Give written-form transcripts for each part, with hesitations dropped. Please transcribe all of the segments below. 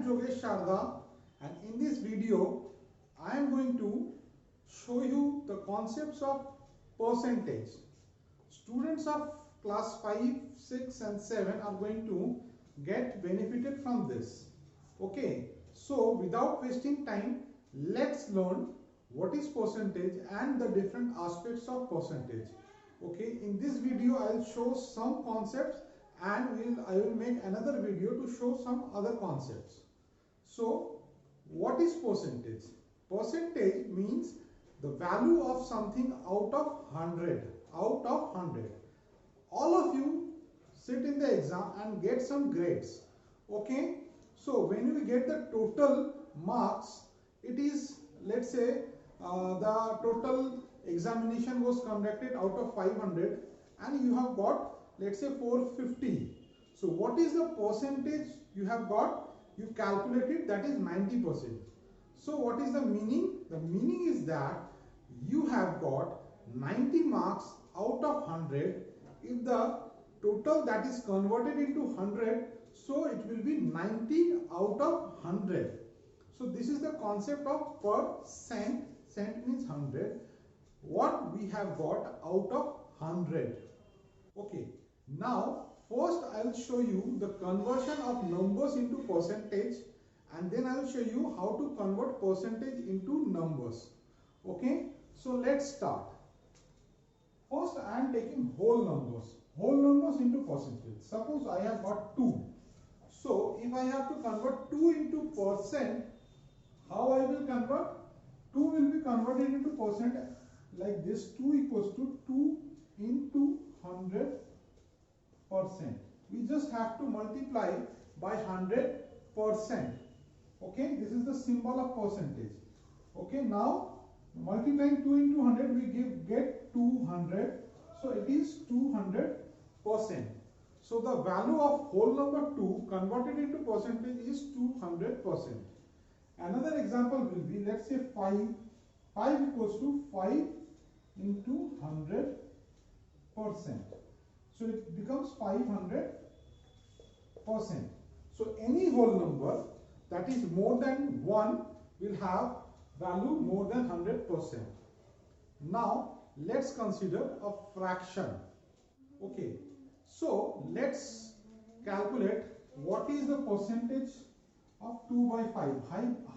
Jogesh Sharda, and in this video I am going to show you the concepts of percentage. Students of class 5, 6 and 7 are going to get benefited from this. Okay, so without wasting time, let's learn what is percentage and the different aspects of percentage. Okay, in this video I will show some concepts and I will make another video to show some other concepts. So what is percentage? Percentage means the value of something out of 100. All of you sit in the exam and get some grades. Okay, so when you get the total marks, it is, let's say the total examination was conducted out of 500 and you have got, let's say, 450. So what is the percentage you have got? You calculated, that is 90%. So what is the meaning? The meaning is that you have got 90 marks out of 100. If the total that is converted into 100, so it will be 90 out of 100. So this is the concept of percent. Cent means 100. What we have got out of 100. Okay, now first I will show you the conversion of numbers into percentage, and then I will show you how to convert percentage into numbers. Okay, so let's start. First I am taking whole numbers into percentage. Suppose I have got 2. So if I have to convert 2 into percent, how I will convert? 2 will be converted into percent like this. 2 equals to 2 into 100%. We just have to multiply by 100%. Okay, this is the symbol of percentage. Okay, now multiplying 2 into 100, we get 200. So it is 200%. So the value of whole number 2 converted into percentage is 200%. Another example will be, let's say 5. 5 equals to 5 into 100%. So it becomes 500%. So any whole number that is more than 1 will have value more than 100%. Now let's consider a fraction. Okay, so let's calculate what is the percentage of 2 by 5.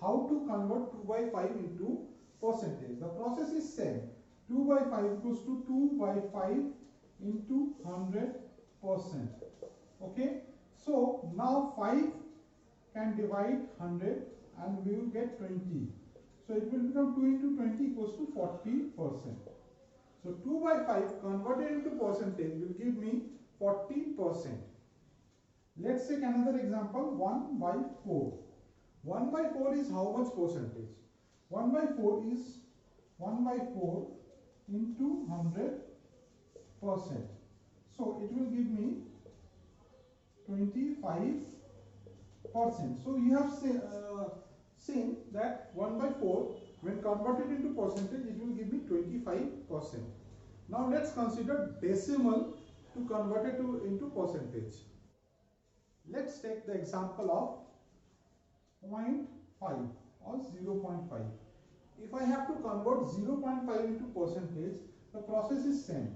How to convert 2 by 5 into percentage? The process is same. 2 by 5 equals to 2 by 5 into 100%. Okay, so now 5 can divide 100 and we will get 20. So it will become 2 into 20 equals to 40%. So 2 by 5 converted into percentage will give me 40%. Let's take another example, 1 by 4. 1 by 4 is how much percentage? 1 by 4 is 1 by 4 into 100%. So it will give me 25%. So you have seen that 1 by 4 when converted into percentage it will give me 25%. Now let's consider decimal to convert it into percentage. Let's take the example of 0.5 or 0.5. If I have to convert 0.5 into percentage, the process is same.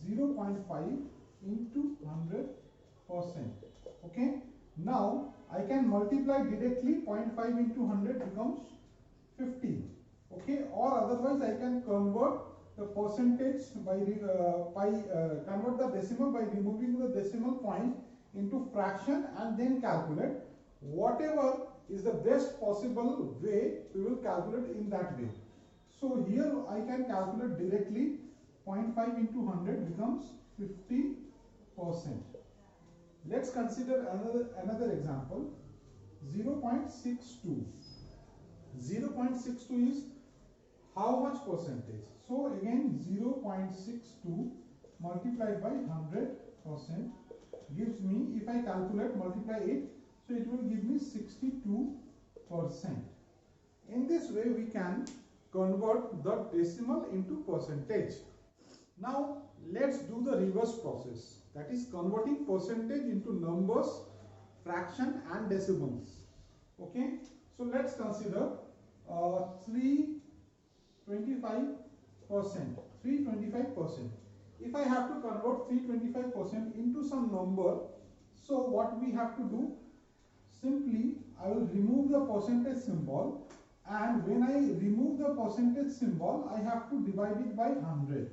0.5 into 100%. Okay. Now I can multiply directly. 0.5 into 100 becomes 50. Okay. Or otherwise I can convert the percentage by convert the decimal by removing the decimal point into fraction and then calculate. Whatever is the best possible way, we will calculate in that way. So here I can calculate directly. 0.5 into 100 becomes 50%. Let's consider another example. 0.62. 0.62 is how much percentage? So again 0.62 multiplied by 100% gives me, if I calculate, multiply it, so it will give me 62%. In this way we can convert the decimal into percentage. Now let's do the reverse process, that is converting percentage into numbers, fraction and decimals. Okay, so let's consider 325%. 325%. If I have to convert 325% into some number, so what we have to do, simply I will remove the percentage symbol, and when I remove the percentage symbol, I have to divide it by 100,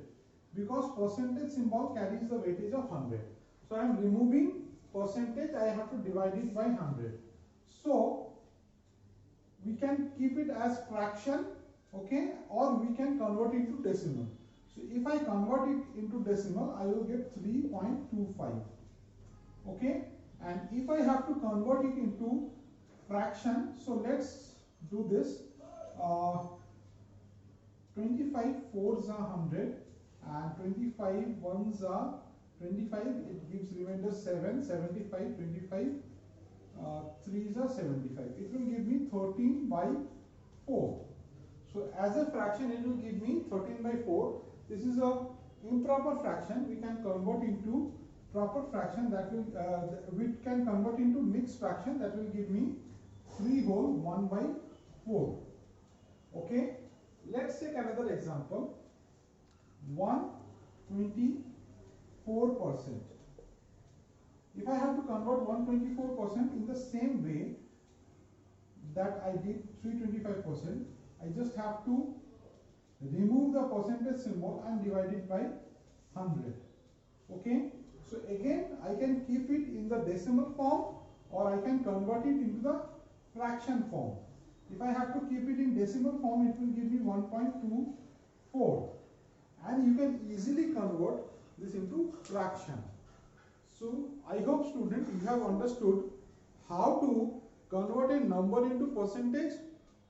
because percentage symbol carries the weightage of 100. So I am removing percentage, I have to divide it by 100. So we can keep it as fraction, okay, or we can convert it to decimal. So if I convert it into decimal, I will get 3.25. Okay, and if I have to convert it into fraction, so let's do this. 25 fours are 100 and 25 ones are 25. It gives remainder 7, 75, 25. 3s are 75. It will give me 13 by 4. So as a fraction, it will give me 13 by 4. This is a improper fraction. We can convert into proper fraction, that will we can convert into mixed fraction, that will give me 3 whole 1 by 4. Okay, let's take another example. 124%. If I have to convert 124% in the same way that I did 325%, I just have to remove the percentage symbol and divide it by 100. Okay, so again I can keep it in the decimal form, or I can convert it into the fraction form. If I have to keep it in decimal form, it will give me 1.24, and you can easily convert this into fraction. So I hope students you have understood how to convert a number into percentage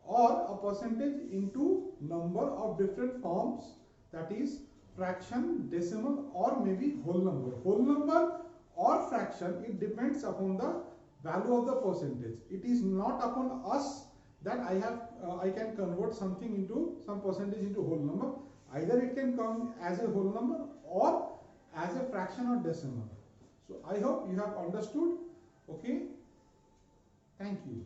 or a percentage into number of different forms, that is fraction, decimal, or maybe whole number. Whole number or fraction, it depends upon the value of the percentage. It is not upon us that I can convert something into some percentage into whole number. Either it can come as a whole number or as a fraction or decimal. So I hope you have understood. Okay, thank you.